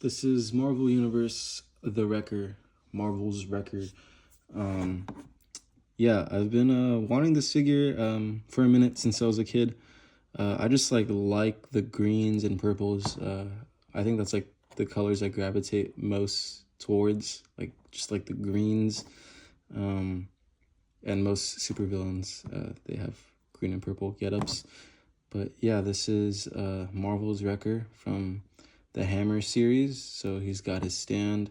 This is Marvel Universe, The Wrecker, Marvel's Wrecker. Yeah, I've been wanting this figure for a minute since I was a kid. I just like the greens and purples. I think that's like the colors I gravitate most towards, like just like the greens. And most supervillains, they have green and purple get-ups. But yeah, this is Marvel's Wrecker from the Hammer series. So he's got his stand.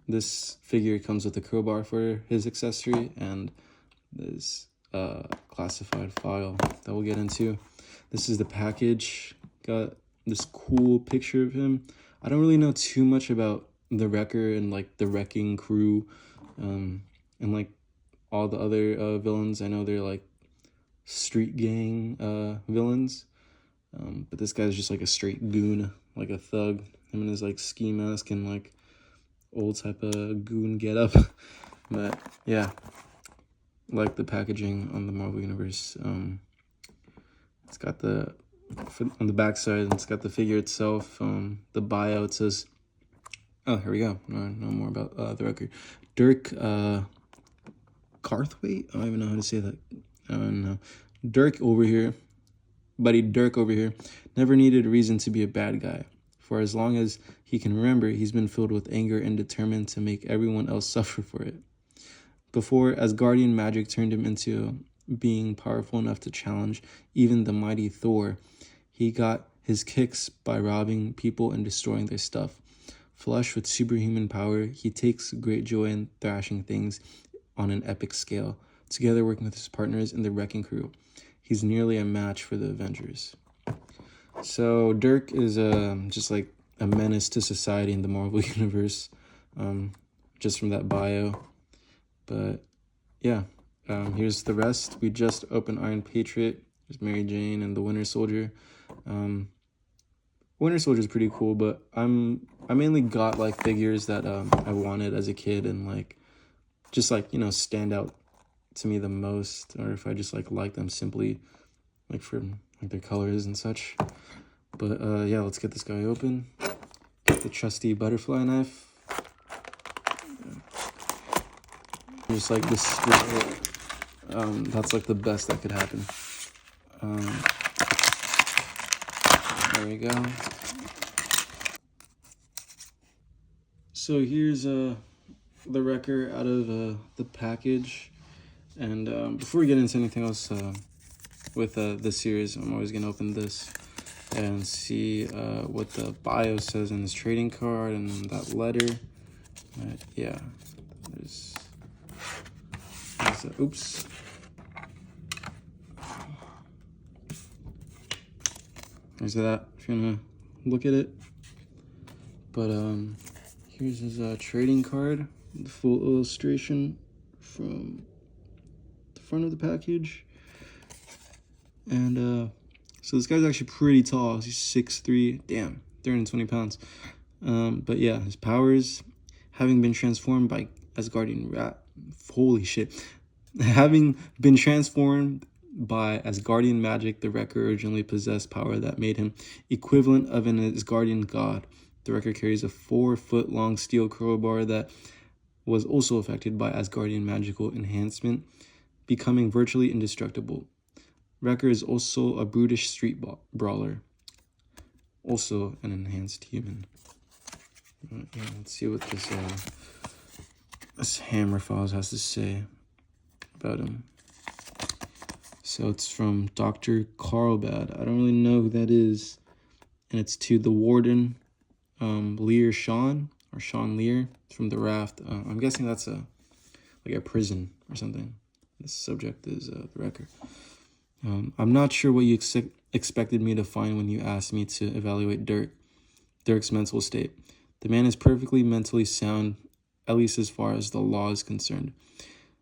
This figure comes with a crowbar for his accessory and this classified file that we'll get into. This is the package. Got this cool picture of him. I don't really know too much about the Wrecker and like the wrecking crew and like all the other villains. I know they're like street gang villains, but this guy's just like a straight goon, like a thug. Him and his like ski mask and like old type of goon get up. But yeah, like the packaging on the Marvel Universe. It's got the on the back side, it's got the figure itself. The bio, it says, oh, here we go. Know more about the record. Dirk Carthwaite? I don't even know how to say that. I don't know. Dirk over here, buddy Dirk over here, never needed a reason to be a bad guy. For as long as he can remember, he's been filled with anger and determined to make everyone else suffer for it. Before Asgardian magic turned him into being powerful enough to challenge even the mighty Thor, he got his kicks by robbing people and destroying their stuff. Flush with superhuman power, he takes great joy in thrashing things on an epic scale, together working with his partners in the Wrecking Crew. He's nearly a match for the Avengers. So Dirk is just like a menace to society in the Marvel Universe, just from that bio. But yeah, here's the rest. We just opened Iron Patriot. There's Mary Jane and the Winter Soldier. Winter Soldier is pretty cool, but I mainly got like figures that I wanted as a kid and like just like, you know, stand out to me the most, or if I just like them simply like for like their colors and such. But yeah, let's get this guy open. Get the trusty butterfly knife. Just like this, that's like the best that could happen. There we go. So here's the Wrecker out of the package. And before we get into anything else with this series, I'm always going to open this and see what the bio says in this trading card and that letter. Yeah, there's oops. There's that, if you want to look at it. But here's his trading card, the full illustration from the front of the package. And so this guy's actually pretty tall. He's 6'3", damn, 320 pounds. But yeah, his powers, having been transformed by Asgardian rat, holy shit. Having been transformed by Asgardian magic, the Wrecker originally possessed power that made him equivalent of an Asgardian god. The Wrecker carries a 4-foot-long steel crowbar that was also affected by Asgardian magical enhancement, becoming virtually indestructible. Wrecker is also a brutish street brawler, also an enhanced human. Yeah, let's see what this Hammer Files has to say about him. So it's from Dr. Carlbad. I don't really know who that is. And it's to the Warden, Lear Sean, or Sean Lear, from the Raft. I'm guessing that's like a prison or something. The subject is the Wrecker. I'm not sure what you expected me to find when you asked me to evaluate Dirk's mental state. The man is perfectly mentally sound, at least as far as the law is concerned.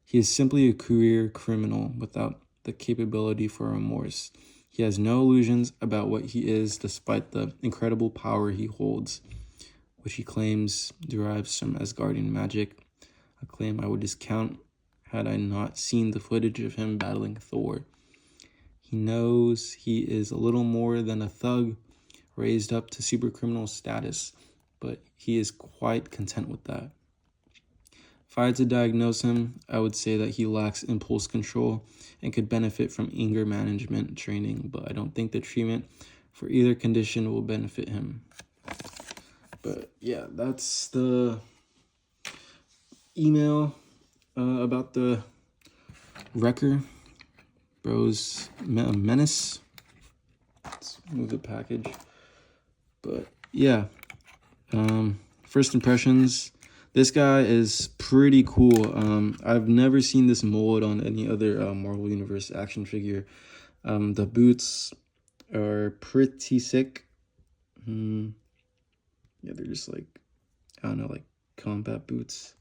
He is simply a career criminal without the capability for remorse. He has no illusions about what he is, despite the incredible power he holds, which he claims derives from Asgardian magic, a claim I would discount had I not seen the footage of him battling Thor. He knows he is a little more than a thug, raised up to super criminal status, but he is quite content with that. If I had to diagnose him, I would say that he lacks impulse control and could benefit from anger management training, but I don't think the treatment for either condition will benefit him. But yeah, that's the email about the Wrecker Bros Menace. Let's move the package. But yeah, first impressions. This guy is pretty cool. I've never seen this mold on any other Marvel Universe action figure. The boots are pretty sick. Yeah, they're just like, I don't know, like combat boots.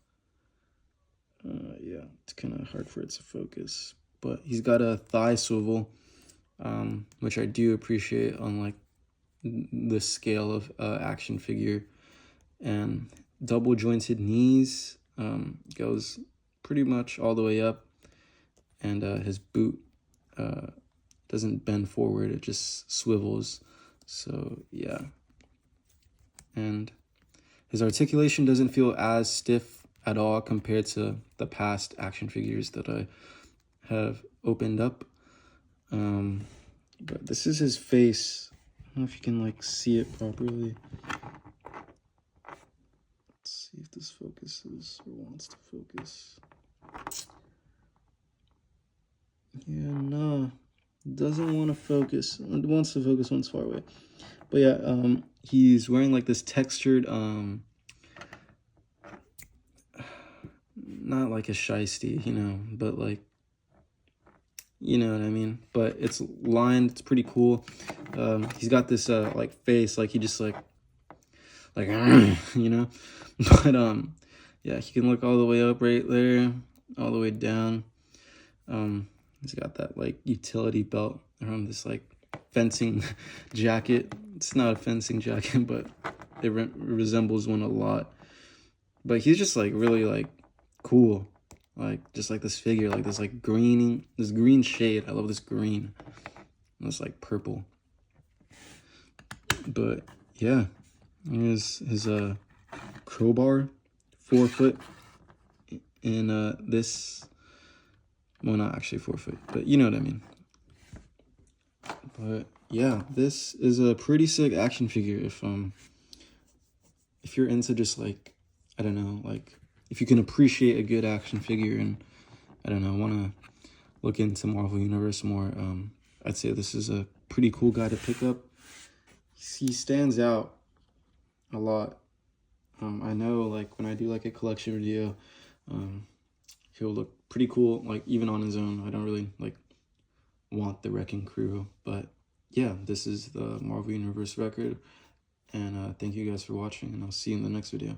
Yeah, it's kind of hard for it to focus. But he's got a thigh swivel, which I do appreciate on like the scale of action figure. And double jointed knees, goes pretty much all the way up, and his boot doesn't bend forward, it just swivels. So yeah, and his articulation doesn't feel as stiff at all compared to the past action figures that I have opened up. But this is his face. I don't know if you can like see it properly. See if this focuses or wants to focus. Yeah, no, doesn't want to focus. It wants to focus when it's far away. But yeah, he's wearing like this textured, not like a shiesty, you know, but like, you know what I mean? But it's lined, it's pretty cool. He's got this like face, like he just like you know. But yeah, he can look all the way up right there, all the way down. He's got that like utility belt around this like fencing jacket. It's not a fencing jacket, but it resembles one a lot. But he's just like really like cool, like just like this figure, like this like this green shade. I love this green. And this like purple. But yeah, here's his crowbar, 4 foot, and this, well, not actually 4 foot, but you know what I mean. But yeah, this is a pretty sick action figure. If you're into just like, I don't know, like if you can appreciate a good action figure and I don't know, want to look into Marvel Universe more, I'd say this is a pretty cool guy to pick up. He stands out a lot. I know like when I do like a collection video, he'll look pretty cool, like even on his own. I don't really like want the Wrecking Crew, but yeah, this is the Marvel Universe record, and thank you guys for watching, and I'll see you in the next video.